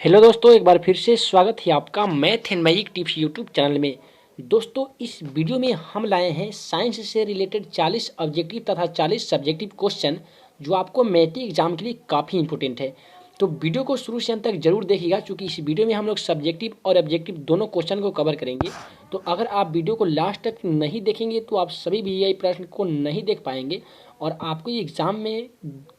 Hello दोस्तों, एक बार फिर से स्वागत है आपका math and magic tips YouTube channel में। दोस्तों, इस वीडियो में हम लाए हैं साइंस से रिलेटेड 40 ऑब्जेक्टिव तथा 40 सब्जेक्टिव क्वेश्चन जो आपको मैट्रिक एग्जाम के लिए काफ़ी इंपॉर्टेंट है। तो वीडियो को शुरू से अंत तक जरूर देखिएगा, क्योंकि इस वीडियो में हम लोग सब्जेक्टिव और ऑब्जेक्टिव दोनों क्वेश्चन को कवर करेंगे। तो अगर आप वीडियो को लास्ट तक नहीं देखेंगे तो आप सभी वीआई प्रश्न को नहीं देख पाएंगे और आपको ये एग्ज़ाम में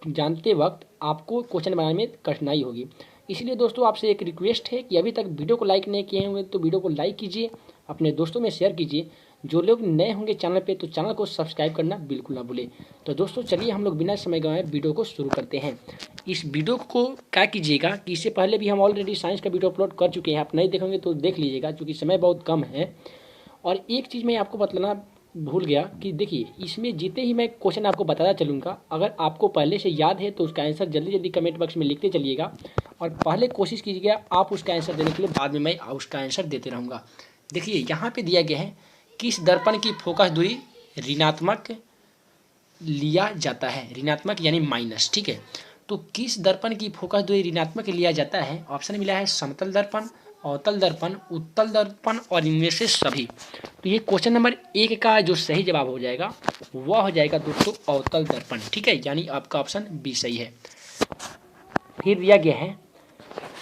जानते वक्त आपको क्वेश्चन बनाने में कठिनाई होगी। इसलिए दोस्तों, आपसे एक रिक्वेस्ट है कि अभी तक वीडियो को लाइक नहीं किए होंगे तो वीडियो को लाइक कीजिए, अपने दोस्तों में शेयर कीजिए। जो लोग नए होंगे चैनल पे तो चैनल को सब्सक्राइब करना बिल्कुल ना भूलें। तो दोस्तों, चलिए हम लोग बिना समय गंवाए वीडियो को शुरू करते हैं। इस वीडियो को क्या कीजिएगा कि इससे पहले भी हम ऑलरेडी साइंस का वीडियो अपलोड कर चुके हैं, आप नहीं देखेंगे तो देख लीजिएगा, क्योंकि समय बहुत कम है। और एक चीज़ मैं आपको बतलाना भूल गया कि देखिए, इसमें जीते ही मैं क्वेश्चन आपको बताता चलूँगा। अगर आपको पहले से याद है तो उसका आंसर जल्दी जल्दी कमेंट बॉक्स में लिखते चलिएगा और पहले कोशिश कीजिएगा आप उसका आंसर देने के लिए, बाद में मैं उसका आंसर देते रहूँगा। देखिए, यहाँ पे दिया गया है, किस दर्पण की फोकस दूरी ऋणात्मक लिया जाता है। ऋणात्मक यानी माइनस, ठीक है। तो किस दर्पण की फोकस दूरी ऋणात्मक लिया जाता है? ऑप्शन मिला है समतल दर्पण, अवतल दर्पण, उत्तल दर्पण और इनमें से सभी। तो ये क्वेश्चन नंबर 1 का जो सही जवाब हो जाएगा वह हो जाएगा दोस्तों अवतल दर्पण, ठीक है। यानी आपका ऑप्शन बी सही है। फिर दिया गया है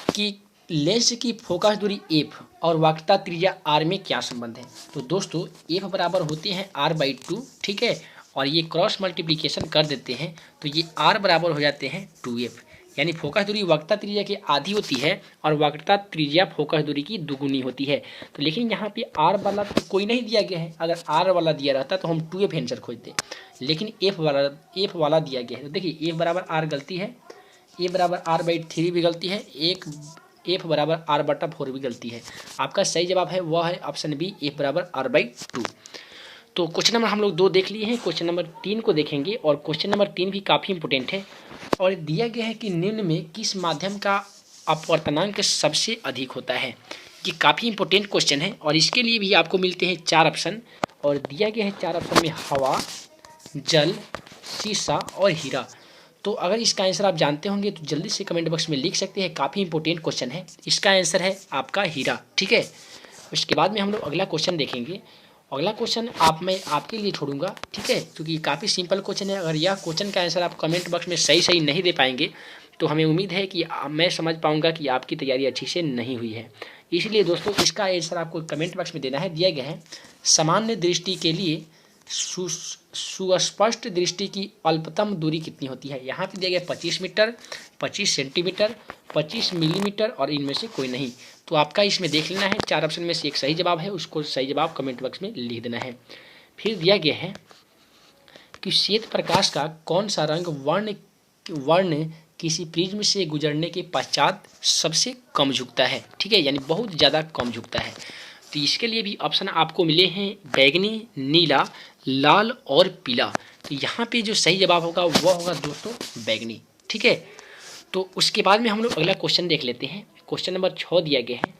कि लेंस की फोकस दूरी एफ और वक्रता त्रिज्या आर में क्या संबंध है। तो दोस्तों, एफ बराबर होते हैं r/2, ठीक है। और ये क्रॉस मल्टीप्लिकेशन कर देते हैं तो ये r बराबर हो जाते हैं 2f। यानी फोकस दूरी वक्रता त्रिज्या की आधी होती है और वक्रता त्रिज्या फोकस दूरी की दुगुनी होती है। तो लेकिन यहाँ पे r वाला तो कोई नहीं दिया गया है। अगर r वाला दिया रहता तो हम 2f आंसर खोजते, लेकिन f वाला दिया गया है। तो देखिए, f बराबर r गलती है, ए बराबर r/3 भी गलती है, एक एफ बराबर r/4 भी गलती है। आपका सही जवाब है वह है ऑप्शन बी, एफ बराबर r/2। तो क्वेश्चन नंबर हम लोग 2 देख लिए हैं। क्वेश्चन नंबर 3 को देखेंगे और क्वेश्चन नंबर 3 भी काफ़ी इंपॉर्टेंट है। और दिया गया है कि निम्न में किस माध्यम का अपवर्तनांक सबसे अधिक होता है। ये काफ़ी इंपॉर्टेंट क्वेश्चन है और इसके लिए भी आपको मिलते हैं 4 ऑप्शन। और दिया गया है 4 ऑप्शन में हवा, जल, शीशा और हीरा। तो अगर इसका आंसर आप जानते होंगे तो जल्दी से कमेंट बॉक्स में लिख सकते हैं। काफ़ी इंपॉर्टेंट क्वेश्चन है। इसका आंसर है आपका हीरा, ठीक है। उसके बाद में हम लोग अगला क्वेश्चन देखेंगे। अगला क्वेश्चन मैं आपके लिए छोड़ूंगा, ठीक है, क्योंकि काफ़ी सिंपल क्वेश्चन है। अगर यह क्वेश्चन का आंसर आप कमेंट बॉक्स में सही नहीं दे पाएंगे तो हमें उम्मीद है कि मैं समझ पाऊंगा कि आपकी तैयारी अच्छी से नहीं हुई है। इसलिए दोस्तों, इसका आंसर आपको कमेंट बॉक्स में देना है। दिया गया है, सामान्य दृष्टि के लिए सुस्पष्ट दृष्टि की अल्पतम दूरी कितनी होती है। यहाँ पे दिया गया 25 मीटर, 25 सेंटीमीटर, 25 मिलीमीटर और इनमें से कोई नहीं। तो आपका इसमें देख लेना है, 4 ऑप्शन में से एक सही जवाब है, उसको सही जवाब कमेंट बॉक्स में लिख देना है। फिर दिया गया है कि श्वेत प्रकाश का कौन सा रंग वर्ण किसी प्रिज्म से गुजरने के पश्चात सबसे कम झुकता है, ठीक है, यानी बहुत ज़्यादा कम झुकता है। तो इसके लिए भी ऑप्शन आपको मिले हैं बैगनी, नीला, लाल और पीला। तो यहाँ पे जो सही जवाब होगा वह होगा दोस्तों बैगनी, ठीक है। तो उसके बाद में हम लोग अगला क्वेश्चन देख लेते हैं। क्वेश्चन नंबर 6 दिया गया है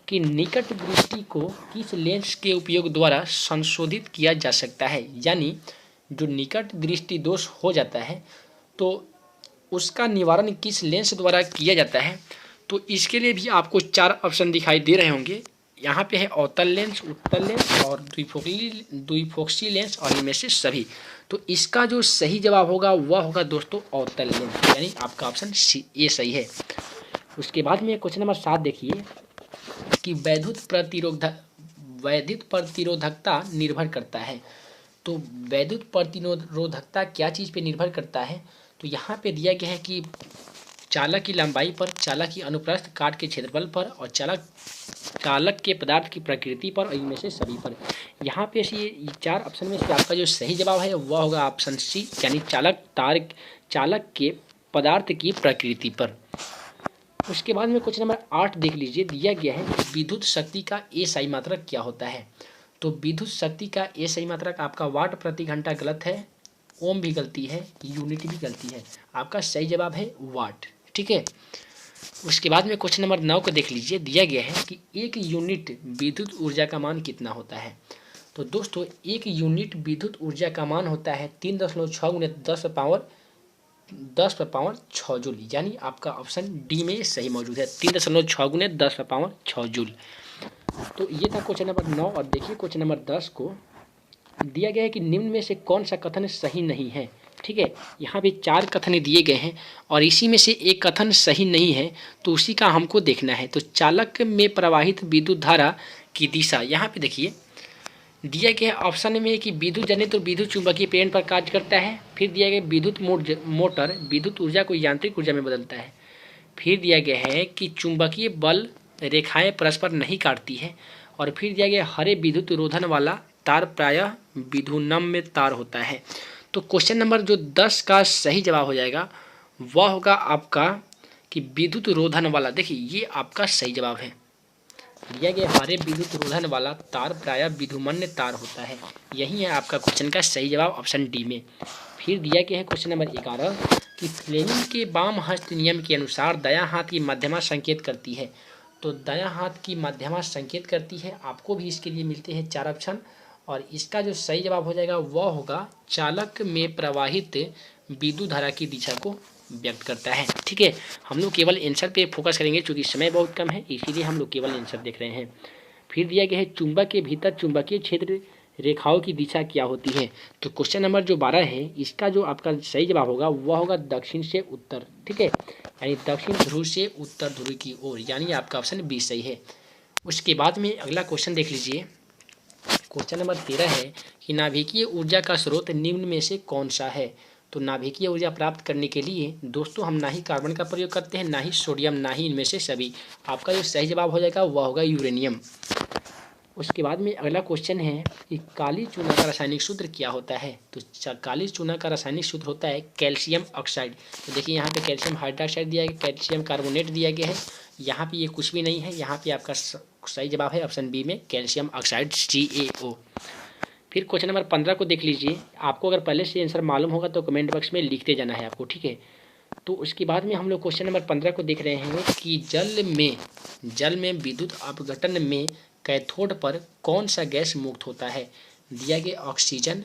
कि निकट दृष्टि को किस लेंस के उपयोग द्वारा संशोधित किया जा सकता है। यानी जो निकट दृष्टि दोष हो जाता है तो उसका निवारण किस लेंस द्वारा किया जाता है। तो इसके लिए भी आपको 4 ऑप्शन दिखाई दे रहे होंगे। यहाँ पे है अवतल लेंस, उत्तल लेंस और द्विफोक्सी लेंस और इनमें से सभी। तो इसका जो सही जवाब होगा वह होगा दोस्तों अवतल लेंस, यानी आपका ऑप्शन सी ए सही है। उसके बाद में क्वेश्चन नंबर 7 देखिए कि वैद्युत प्रतिरोधकता निर्भर करता है। तो वैद्युत प्रतिरोधकता क्या चीज़ पे निर्भर करता है। तो यहाँ पे दिया गया है कि चालक की लंबाई पर, चालक की अनुप्रस्थ काट के क्षेत्रफल पर और चालक के पदार्थ की प्रकृति पर और इनमें से सभी पर। यहाँ पे ये 4 ऑप्शन में से आपका जो सही जवाब है वह होगा ऑप्शन सी, यानी चालक के पदार्थ की प्रकृति पर। उसके बाद में क्वेश्चन नंबर 8 देख लीजिए। दिया गया है विद्युत शक्ति का एसआई मात्रक क्या होता है। तो विद्युत शक्ति का एसआई मात्रक आपका वाट प्रति घंटा गलत है, ओम भी गलती है, यूनिट भी गलती है। आपका सही जवाब है वाट, ठीक है। उसके बाद में क्वेश्चन नंबर 9 को देख लीजिए। दिया गया है कि 1 यूनिट विद्युत ऊर्जा का मान कितना होता है। तो दोस्तों, 1 यूनिट विद्युत ऊर्जा का मान होता है 3.6 × 10⁻³ 10⁻6 जूल, यानी आपका ऑप्शन डी में सही मौजूद है। 3.6 गुने 10⁻6 जूल। तो ये था क्वेश्चन नंबर 9। और देखिए क्वेश्चन नंबर 10 को दिया गया है कि निम्न में से कौन सा कथन सही नहीं है। ठीक है, यहाँ पे 4 कथन दिए गए हैं और इसी में से एक कथन सही नहीं है, तो उसी का हमको देखना है। तो चालक में प्रवाहित विद्युत धारा की दिशा, यहाँ पे देखिए दिया गया ऑप्शन में कि विद्युत जनित और विद्युत चुंबकीय प्रेरण पर कार्य करता है। फिर दिया गया विद्युत मोटर विद्युत ऊर्जा को यांत्रिक ऊर्जा में बदलता है। फिर दिया गया है कि चुंबकीय बल रेखाएं परस्पर नहीं काटती है। और फिर दिया गया हरे विद्युत रोधन वाला तार प्रायः विधुनम्य तार होता है। तो क्वेश्चन नंबर जो 10 का सही जवाब हो जाएगा वह होगा आपका कि विद्युत रोधन वाला। देखिए ये आपका सही जवाब है। दिया गया हरे विद्युत रोधन वाला तार प्रायः विधुमन्य तार होता है। यही है आपका क्वेश्चन का सही जवाब ऑप्शन डी में। फिर दिया गया है क्वेश्चन नंबर 11 कि फ्लेमिंग के वाम हस्त नियम के अनुसार दायां हाथ की मध्यमा संकेत करती है। तो दायां हाथ की मध्यमा संकेत करती है, आपको भी इसके लिए मिलते हैं 4 ऑप्शन। और इसका जो सही जवाब हो जाएगा वह होगा चालक में प्रवाहित विद्युत धारा की दिशा को व्यक्त करता है। ठीक है, हम लोग केवल आंसर पे फोकस करेंगे क्योंकि समय बहुत कम है, इसीलिए हम लोग केवल आंसर देख रहे हैं। फिर दिया गया है चुंबक के भीतर चुंबकीय क्षेत्र रेखाओं की दिशा क्या होती है। तो क्वेश्चन नंबर जो 12 है इसका जो आपका सही जवाब होगा वह होगा दक्षिण से उत्तर। ठीक है, यानी दक्षिण ध्रुव से उत्तर ध्रुव की ओर, यानी आपका ऑप्शन बी सही है। उसके बाद में अगला क्वेश्चन देख लीजिए। क्वेश्चन नंबर 13 है कि नाभिकीय ऊर्जा का स्रोत निम्न में से कौन सा है। तो नाभिकीय ऊर्जा प्राप्त करने के लिए दोस्तों हम ना ही कार्बन का प्रयोग करते हैं, ना ही सोडियम, ना ही इनमें से सभी। आपका जो सही जवाब हो जाएगा वह होगा यूरेनियम। उसके बाद में अगला क्वेश्चन है कि काली चूना का रासायनिक सूत्र क्या होता है। तो काली चूना का रासायनिक सूत्र होता है कैल्शियम ऑक्साइड। तो देखिए यहाँ पे कैल्शियम हाइड्रोक्साइड दिया गया, कैल्शियम कार्बोनेट दिया गया है, यहाँ पे ये कुछ भी नहीं है। यहाँ पे आपका सही जवाब है ऑप्शन बी में कैल्शियम ऑक्साइड CaO। फिर क्वेश्चन नंबर 15 को देख लीजिए। आपको अगर पहले से आंसर मालूम होगा तो कमेंट बॉक्स में लिखते जाना है आपको। ठीक है, तो उसके बाद में हम लोग क्वेश्चन नंबर 15 को देख रहे हैं कि जल में विद्युत अपघटन में कैथोड पर कौन सा गैस मुक्त होता है। दिया गया ऑक्सीजन,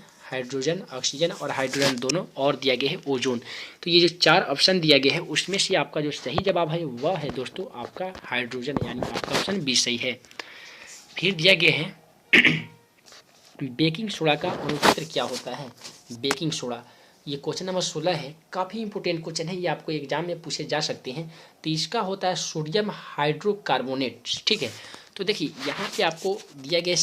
ऑक्सीजन और हाइड्रोजन दोनों, और दिया गया है ओजोन। तो ये जो 4 ऑप्शन दिया गया है उसमें से आपका जो सही जवाब है वह है दोस्तों आपका हाइड्रोजन, यानी आपका ऑप्शन बी सही है। फिर दिया गया है बेकिंग सोडा का अणुसूत्र क्या होता है। बेकिंग सोडा, ये क्वेश्चन नंबर 16 है, काफ़ी इंपोर्टेंट क्वेश्चन है, ये आपको एग्जाम में पूछे जा सकते हैं। तो इसका होता है सोडियम हाइड्रोकार्बोनेट। ठीक है, तो देखिए यहाँ पे आपको दिया गया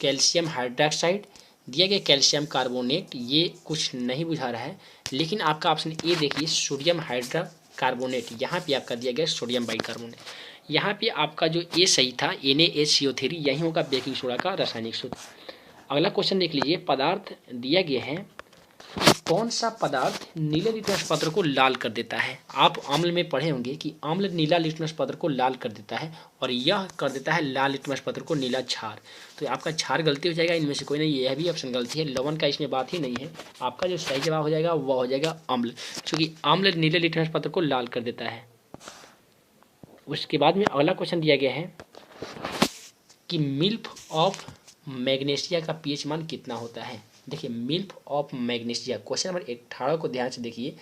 कैल्शियम हाइड्रोक्साइड, दिया गया कैल्शियम कार्बोनेट, ये कुछ नहीं बुझा रहा है। लेकिन आपका ऑप्शन ए देखिए सोडियम हाइड्रोकार्बोनेट, यहाँ पे आपका दिया गया सोडियम बाइकार्बोनेट। यहाँ पे आपका जो ए सही था NaHCO3, यही होगा बेकिंग सोडा का रासायनिक सूत्र। अगला क्वेश्चन देख लीजिए। पदार्थ दिया गया है कि कौन सा पदार्थ नीले लिटमस पत्र को लाल कर देता है। आप अम्ल में पढ़े होंगे कि अम्ल नीला लिटमस पत्र को लाल कर देता है और यह कर देता है लाल लिटमस पत्र को नीला क्षार। तो आपका क्षार गलती हो जाएगा, इनमें से कोई नहीं, यह भी ऑप्शन गलती है। लवण का इसमें बात ही नहीं है। आपका जो सही जवाब हो जाएगा वह हो जाएगा अम्ल, क्योंकि अम्ल नीले लिटमस पत्र को लाल कर देता है। उसके बाद में अगला क्वेश्चन दिया गया है कि मिल्क ऑफ मैग्नीशिया का pH मान कितना होता है। देखिए milk of magnesia, question number 18 को ध्यान से देखिए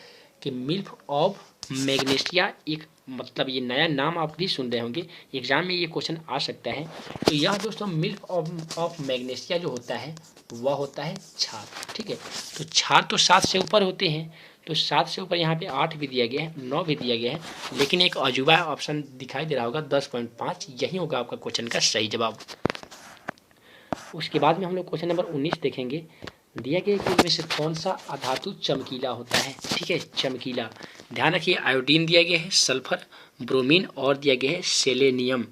कि मिल्क ऑफ मैग्नीशिया एक मतलब ये नया नाम आप भी सुन रहे होंगे, एग्जाम में ये क्वेश्चन आ सकता है। तो यह दोस्तों मिल्क ऑफ मैग्नीशिया जो होता है वह होता है क्षार। ठीक है, तो क्षार तो 7 से ऊपर होते हैं, तो 7 से ऊपर यहाँ पे 8 भी दिया गया है, 9 भी दिया गया है, लेकिन एक अजूबा ऑप्शन दिखाई दे रहा होगा 10.5, यही होगा आपका क्वेश्चन का सही जवाब। उसके बाद में हम लोग क्वेश्चन नंबर 19 देखेंगे। दिया गया कि इनमें से कौन सा अधातु चमकीला होता है। ठीक है, चमकीला, ध्यान रखिए आयोडीन दिया गया है, सल्फर, ब्रोमीन और दिया गया है सेलेनियम।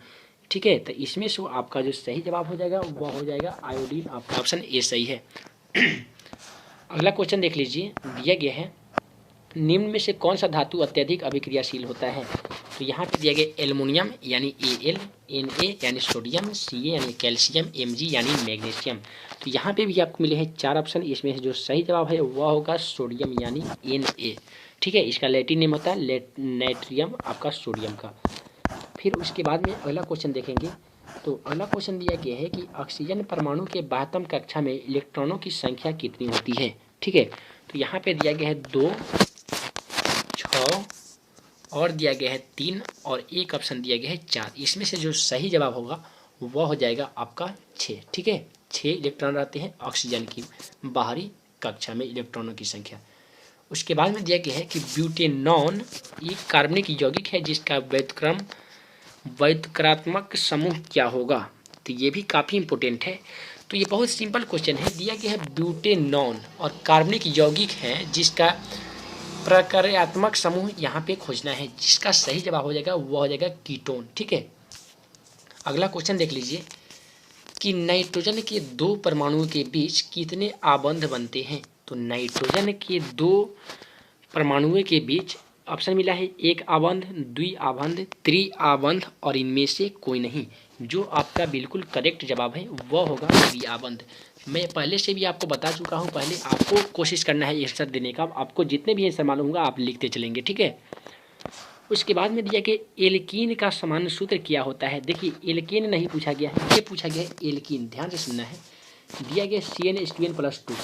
ठीक है, तो इसमें से आपका जो सही जवाब हो जाएगा वह हो जाएगा आयोडीन, आपका ऑप्शन ए सही है। अगला क्वेश्चन देख लीजिए। दिया गया है निम्न में से कौन सा धातु अत्यधिक अभिक्रियाशील होता है। तो यहाँ पे दिया गया एल्युमिनियम यानी Al, Na यानी सोडियम, Ca यानी कैल्शियम, Mg यानी मैग्नीशियम। तो यहाँ पे भी आपको मिले हैं 4 ऑप्शन, इसमें से जो सही जवाब है वह होगा सोडियम यानी Na। ठीक है, इसका लैटिन नेम होता है नाइट्रियम, आपका सोडियम का। फिर उसके बाद में अगला क्वेश्चन देखेंगे। तो अगला क्वेश्चन दिया गया है कि ऑक्सीजन परमाणु के 12वीं कक्षा में इलेक्ट्रॉनों की संख्या कितनी होती है। ठीक है, तो यहाँ पे दिया गया है 2, 9 और दिया गया है 3 और एक ऑप्शन दिया गया है 4। इसमें से जो सही जवाब होगा वह हो जाएगा आपका 6। ठीक है, 6 इलेक्ट्रॉन रहते हैं ऑक्सीजन की बाहरी कक्षा में इलेक्ट्रॉनों की संख्या। उसके बाद में दिया गया है कि ब्यूटेनॉन एक कार्बनिक यौगिक है जिसका व्युत्क्रमात्मक समूह क्या होगा। तो ये भी काफ़ी इंपॉर्टेंट है। तो ये बहुत सिंपल क्वेश्चन है। दिया गया है ब्यूटेनॉन और कार्बनिक यौगिक है जिसका प्रकार्यात्मक समूह यहाँ पे खोजना है। जिसका सही जवाब हो जाएगा वह हो जाएगा कीटोन। ठीक है, अगला क्वेश्चन देख लीजिए कि नाइट्रोजन के 2 परमाणुओं के बीच कितने आबंध बनते हैं। तो नाइट्रोजन के 2 परमाणुओं के बीच ऑप्शन मिला है 1 आबंध, 2 आबंध, 3 आबंध और इनमें से कोई नहीं। जो आपका बिल्कुल करेक्ट जवाब है वह होगा 3 आबंध। मैं पहले से भी आपको बता चुका हूँ। पहले आपको कोशिश करना है आंसर देने का। आपको जितने भी आंसर मालूम होगा आप लिखते चलेंगे। ठीक है, उसके बाद में दिया कि एल्कीन का सामान्य सूत्र क्या होता है। देखिए, एल्कीन नहीं पूछा गया है, ये पूछा गया है एल्कीन। ध्यान से सुनना है। दिया गया CnH2n+2,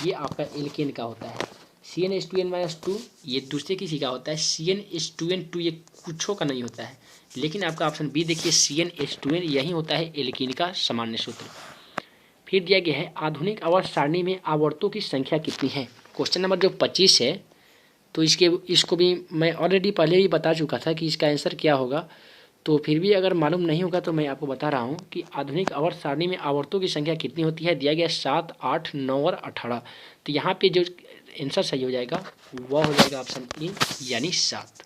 ये आपका एल्कीन का होता है। CnH2n-2 ये दूसरे किसी का होता है। CnH2n2 ये कुछों का नहीं होता है। लेकिन आपका ऑप्शन बी देखिए CnH2n यही होता है एल्कीन का सामान्य सूत्र। फिर दिया गया है आधुनिक आवर्त सारणी में आवर्तों की संख्या कितनी है। क्वेश्चन नंबर जो 25 है, तो इसको भी मैं ऑलरेडी पहले ही बता चुका था कि इसका आंसर क्या होगा। तो फिर भी अगर मालूम नहीं होगा तो मैं आपको बता रहा हूँ कि आधुनिक आवर्त सारणी में आवर्तों की संख्या कितनी होती है। दिया गया 7, 8, 9 और 18। तो यहाँ पे जो आंसर सही हो जाएगा वह हो जाएगा ऑप्शन ए यानी 7।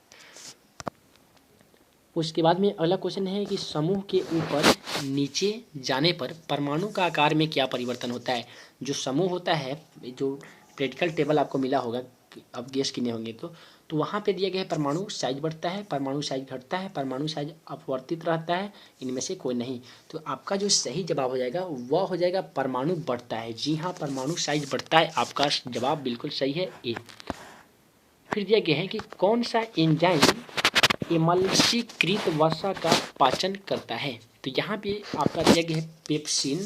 उसके बाद में अगला क्वेश्चन है कि समूह के ऊपर नीचे जाने पर परमाणु का आकार में क्या परिवर्तन होता है। जो समूह होता है, जो पीरियोडिक टेबल आपको मिला होगा, अब गेस किए होंगे तो वहाँ पे दिया गया है परमाणु साइज बढ़ता है, परमाणु साइज घटता है, परमाणु साइज अपवर्तित रहता है, इनमें से कोई नहीं। तो आपका जो सही जवाब हो जाएगा वह हो जाएगा परमाणु बढ़ता है। जी हाँ, परमाणु साइज बढ़ता है। आपका जवाब बिल्कुल सही है ए। फिर दिया गया है कि कौन सा एंजाइम एमल्सीकृत वसा का पाचन करता है। तो यहाँ पे आपका दिया गया है पेप्सिन,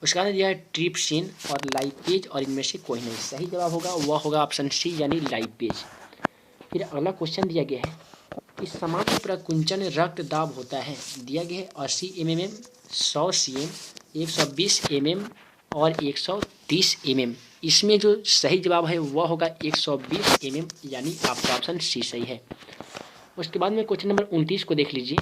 उसका दिया है ट्रिप्सिन और लाइपेज और इनमें से कोई नहीं। सही जवाब होगा वह होगा ऑप्शन सी यानी लाइपेज। फिर अगला क्वेश्चन दिया गया है इस सामान्य प्रकुंचन रक्त दाब होता है। दिया गया है 80 mm, 100 cm, 120 mm और 130 mm। इसमें जो सही जवाब है वह होगा 120 mm यानी आपका ऑप्शन सी सही है। उसके बाद में क्वेश्चन नंबर 29 को देख लीजिए।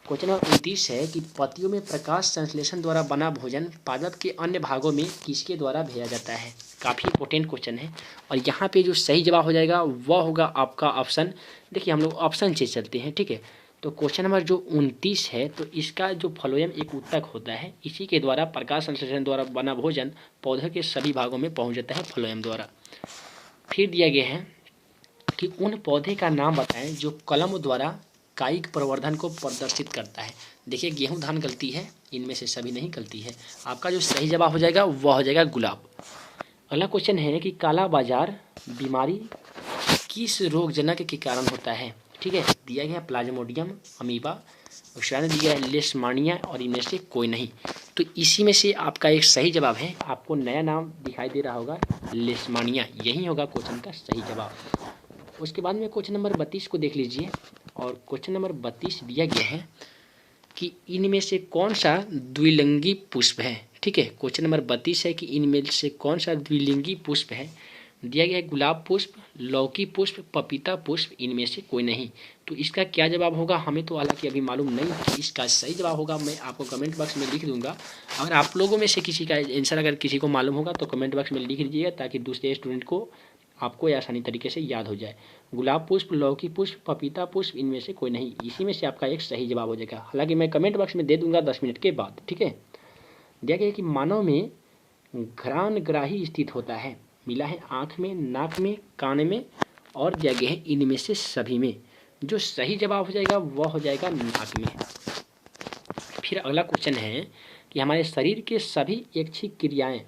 क्वेश्चन नंबर 29 है कि पत्तियों में प्रकाश संश्लेषण द्वारा बना भोजन पादप के अन्य भागों में किसके द्वारा भेजा जाता है। काफ़ी इंपॉर्टेंट क्वेश्चन है और यहाँ पे जो सही जवाब हो जाएगा वह होगा आपका ऑप्शन, देखिए हम लोग ऑप्शन से चलते हैं। ठीक है, तो क्वेश्चन नंबर जो 29 है, तो इसका जो फ्लोएम एक ऊतक होता है, इसी के द्वारा प्रकाश संश्लेषण द्वारा बना भोजन पौधे के सभी भागों में पहुँच जाता है फ्लोएम द्वारा। फिर दिया गया है कि उन पौधे का नाम बताएं जो कलम द्वारा कायिक प्रवर्धन को प्रदर्शित करता है। देखिए, गेहूं धान गलती है, इनमें से सभी नहीं गलती है। आपका जो सही जवाब हो जाएगा वह हो जाएगा गुलाब। अगला क्वेश्चन है कि काला बाजार बीमारी किस रोगजनक के कारण होता है। ठीक है, दिया गया प्लाज्मोडियम, अमीबा, उसके बाद दिया है लेशमानिया और इनमें से कोई नहीं। तो इसी में से आपका एक सही जवाब है, आपको नया नाम दिखाई दे रहा होगा लेशमानिया, यही होगा क्वेश्चन का सही जवाब। उसके बाद में क्वेश्चन नंबर 32 को देख लीजिए और क्वेश्चन नंबर 32 दिया गया है कि इनमें से कौन सा द्विलिंगी पुष्प है। ठीक है, क्वेश्चन नंबर 32 है कि इनमें से कौन सा द्विलिंगी पुष्प है। दिया गया है गुलाब पुष्प, लौकी पुष्प, पपीता पुष्प, इनमें से कोई नहीं। तो इसका क्या जवाब होगा हमें तो हालांकि अभी मालूम नहीं। इसका सही जवाब होगा मैं आपको कमेंट बॉक्स में लिख दूंगा। अगर आप लोगों में से किसी का आंसर अगर किसी को मालूम होगा तो कमेंट बॉक्स में लिख दीजिएगा ताकि दूसरे स्टूडेंट को आपको आसानी तरीके से याद हो जाए। गुलाब पुष्प, लौकी पुष्प, पपीता पुष्प, इनमें से कोई नहीं। इसी में से आपका एक सही जवाब हो जाएगा। हालांकि मैं कमेंट बॉक्स में दे दूंगा 10 मिनट के बाद। ठीक है, दिया गया है कि मानव में घ्राणग्राही स्थित होता है। मिला है आँख में, नाक में, कान में और दिया गया है इनमें से सभी में। जो सही जवाब हो जाएगा वह हो जाएगा नाक में। फिर अगला क्वेश्चन है कि हमारे शरीर के सभी ऐच्छिक क्रियाएं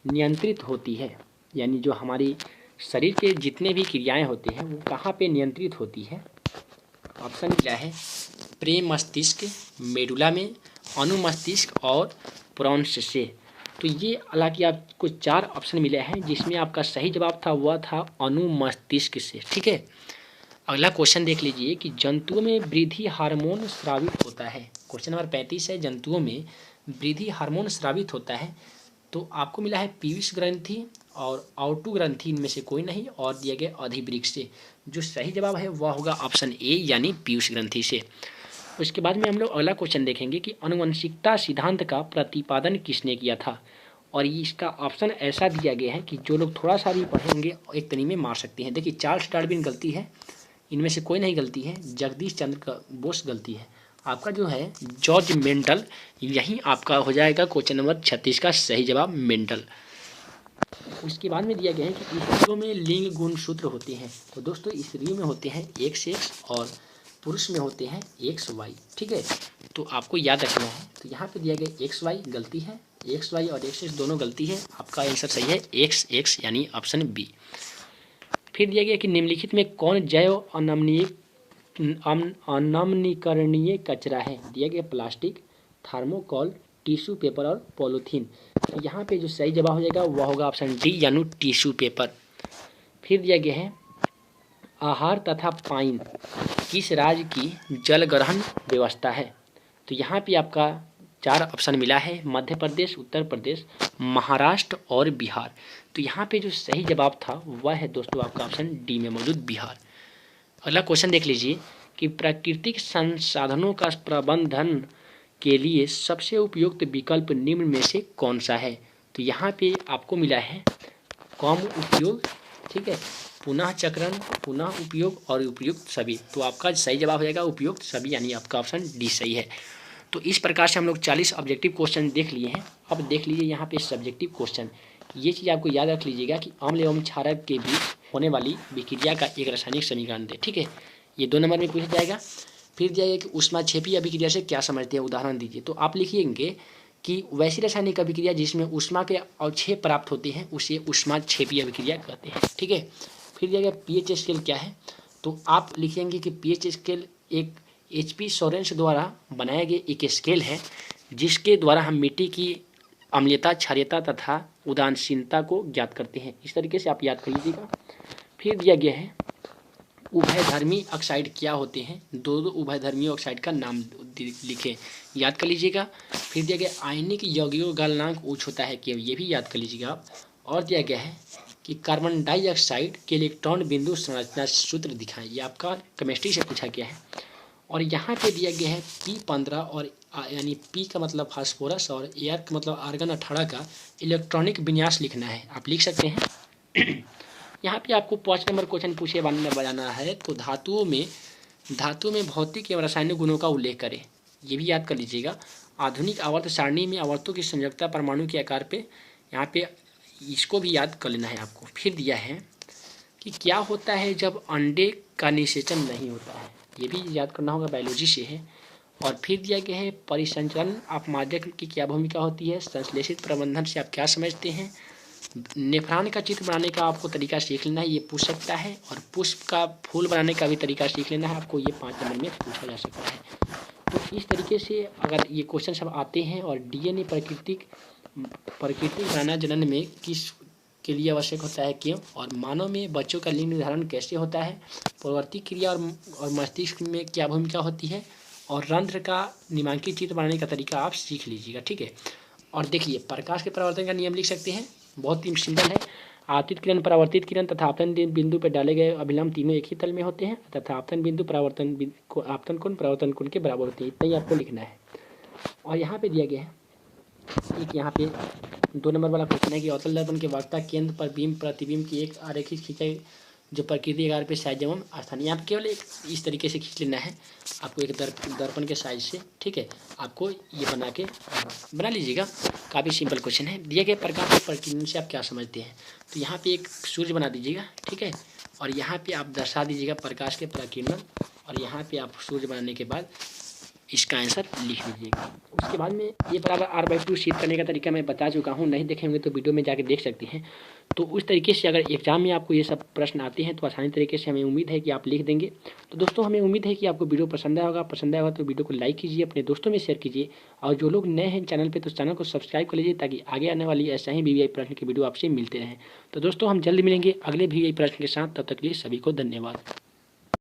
नियंत्रित होती है, यानी जो हमारी शरीर के जितने भी क्रियाएं होती हैं वो कहाँ पे नियंत्रित होती है। ऑप्शन मिला है प्रेम मस्तिष्क, मेडुला में, अनुमस्तिष्क और प्रोन्स से। तो ये हालांकि आपको 4 ऑप्शन मिले हैं जिसमें आपका सही जवाब था वह था अनुमस्तिष्क से। ठीक है, अगला क्वेश्चन देख लीजिए कि जंतुओं में वृद्धि हार्मोन स्रावित होता है। क्वेश्चन नंबर 35 है, जंतुओं में वृद्धि हार्मोन स्रावित होता है। तो आपको मिला है पीयूष ग्रंथि और आउटू ग्रंथि, इनमें से कोई नहीं, और दिया गया अधिवृक्ष से। जो सही जवाब है वह होगा ऑप्शन ए यानी पीयूष ग्रंथि से। उसके बाद में हम लोग अगला क्वेश्चन देखेंगे कि आनुवंशिकता सिद्धांत का प्रतिपादन किसने किया था। और इसका ऑप्शन ऐसा दिया गया है कि जो लोग थोड़ा सा भी पढ़ेंगे एक तनी में मार सकते हैं। देखिए, चार्ल्स डार्विन गलती है, इनमें से कोई नहीं गलती है, जगदीश चंद्र बोस गलती है। आपका जो है जॉर्ज मेंटल, यही आपका हो जाएगा क्वेश्चन नंबर 36 का सही जवाब, मेंटल। उसके बाद में दिया गया है कि स्त्रियों में लिंग गुण सूत्र होते हैं। तो दोस्तों स्त्रियों में होते हैं XX और पुरुष में होते हैं XY। ठीक है, तो आपको याद रखना है। तो यहाँ पे दिया गया XY गलती है, XY और XX दोनों गलती है। आपका आंसर सही है XX यानी ऑप्शन बी। फिर दिया गया कि निम्नलिखित में कौन जैव अनमनीकरणीय कचरा है। दिया गया प्लास्टिक, थर्मोकोल, टिश्यू पेपर और पॉलीथीन। तो यहाँ पे जो सही जवाब हो जाएगा वह होगा ऑप्शन डी यानी टिश्यू पेपर। फिर दिया गया है आहार तथा पाइन किस राज्य की जल ग्रहण व्यवस्था है। तो यहाँ पे आपका 4 ऑप्शन मिला है, मध्य प्रदेश, उत्तर प्रदेश, महाराष्ट्र और बिहार। तो यहाँ पे जो सही जवाब था वह है दोस्तों आपका ऑप्शन डी में मौजूद बिहार। अगला क्वेश्चन देख लीजिए कि प्राकृतिक संसाधनों का प्रबंधन के लिए सबसे उपयुक्त विकल्प निम्न में से कौन सा है। तो यहाँ पे आपको मिला है कम उपयोग, ठीक है, पुनः चक्रण, पुनः उपयोग और उपयुक्त सभी। तो आपका सही जवाब हो जाएगा उपयुक्त सभी यानी आपका ऑप्शन डी सही है। तो इस प्रकार से हम लोग 40 ऑब्जेक्टिव क्वेश्चन देख लिए हैं। अब देख लीजिए यहाँ पे सब्जेक्टिव क्वेश्चन। ये चीज़ आपको याद रख लीजिएगा कि अम्ल एवं क्षारक के बीच होने वाली विक्रिया का एक रासायनिक समीकरण दे। ठीक है, ये 2 नंबर में पूछा जाएगा। फिर दिया कि ऊष्माक्षेपी अभिक्रिया से क्या समझते हैं, उदाहरण दीजिए। तो आप लिखिएंगे कि वैसी रासायनिक अभिक्रिया जिसमें ऊष्मा के अवक्षेप प्राप्त होते हैं उसे ऊष्माक्षेपी अभिक्रिया कहते हैं। ठीक है, फिर दिया गया पीएच स्केल क्या है। तो आप लिखेंगे कि पीएच स्केल एक HP सोरेंस द्वारा बनाया गया एक स्केल है जिसके द्वारा हम मिट्टी की अम्लता, क्षारीयता तथा उदासीनता को ज्ञात करते हैं। इस तरीके से आप याद कर लीजिएगा। फिर दिया गया है उभयधर्मी ऑक्साइड क्या होते हैं। 2 उभयधर्मी ऑक्साइड का नाम लिखें, याद कर लीजिएगा। फिर दिया गया आयनिक यौगिकों का गलनांक उच्च होता है कि ये भी याद कर लीजिएगा आप। और दिया गया है कि कार्बन डाइऑक्साइड के इलेक्ट्रॉन बिंदु संरचना सूत्र दिखाएं। ये आपका केमिस्ट्री से पूछा गया है। और यहाँ पे दिया गया है P15 और यानी P का मतलब फास्फोरस और AR का मतलब आर्गन 18 का इलेक्ट्रॉनिक विन्यास लिखना है। आप लिख सकते हैं। यहाँ पे आपको 5 नंबर क्वेश्चन पूछे बनाना है। तो धातुओं में भौतिक एवं रासायनिक गुणों का उल्लेख करें। ये भी याद कर लीजिएगा। आधुनिक आवर्त सारणी में आवर्तों की संयोजकता परमाणु के आकार पे, यहाँ पे इसको भी याद कर लेना है आपको। फिर दिया है कि क्या होता है जब अंडे का निषेचन नहीं होता है, ये भी याद करना होगा, बायोलॉजी से है। और फिर दिया गया है परिसंचरण अपमार्जक की क्या भूमिका होती है, संश्लेषित प्रबंधन से आप क्या समझते हैं। नेफ्रॉन का चित्र बनाने का आपको तरीका सीख लेना है, ये पूछ सकता है। और पुष्प का फूल बनाने का भी तरीका सीख लेना है आपको, ये 5 नंबर में पूछा जा सकता है। तो इस तरीके से अगर ये क्वेश्चन सब आते हैं। और DNA प्राकृतिक बनाना जनन में किस के लिए आवश्यक होता है, क्यों। और मानव में बच्चों का लिंग निर्धारण कैसे होता है, प्रवर्ती क्रिया और मस्तिष्क में क्या भूमिका होती है, और रंध्र का निमांकित चित्र बनाने का तरीका आप सीख लीजिएगा। ठीक है, और देखिए प्रकाश के परावर्तन का नियम लिख सकते हैं, बहुत ही सिंपल है। आतित किरण, परावर्तित किरण तथा आपतन बिंदु पर डाले गए अभिलंब तीनों एक ही तल में होते हैं तथा आपतन बिंदु आपतन कोण परावर्तन कोण के बराबर होते हैं। इतना ही आपको लिखना है। और यहाँ पे दिया गया है एक, यहाँ पे 2 नंबर वाला क्वेश्चन है कि अवतल दर्पण के वक्ता केंद्र पर बीम प्रतिबिंब की एक आरेखित खींचाई जो प्रकृति आकार पे साइज एवं स्थान, यहाँ पे केवल एक इस तरीके से खींच लेना है आपको एक दर्पण के साइज से। ठीक है, आपको ये बना लीजिएगा, काफ़ी सिंपल क्वेश्चन है। दिए गए प्रकाश के प्रकीर्णन से आप क्या समझते हैं। तो यहाँ पे एक सूर्य बना दीजिएगा। ठीक है, और यहाँ पे आप दर्शा दीजिएगा प्रकाश के प्रकीर्णन, और यहाँ पे आप सूर्य बनाने के बाद इसका आंसर लिख लीजिएगा। उसके बाद में ये बराबर r/2 सिद्ध करने का तरीका मैं बता चुका हूँ, नहीं देखेंगे तो वीडियो में जाके देख सकते हैं। तो उस तरीके से अगर एग्जाम में आपको ये सब प्रश्न आते हैं तो आसानी तरीके से हमें उम्मीद है कि आप लिख देंगे। तो दोस्तों हमें उम्मीद है कि आपको वीडियो पसंद आया होगा तो वीडियो को लाइक कीजिए, अपने दोस्तों में शेयर कीजिए, और जो लोग नए हैं चैनल पर तो चैनल को सब्सक्राइब कर लीजिए ताकि आगे आने वाली ऐसा ही VVI प्रश्न की वीडियो आपसे मिलते रहें। तो दोस्तों हम जल्द मिलेंगे अगले VVI प्रश्न के साथ, तब तक के लिए सभी को धन्यवाद।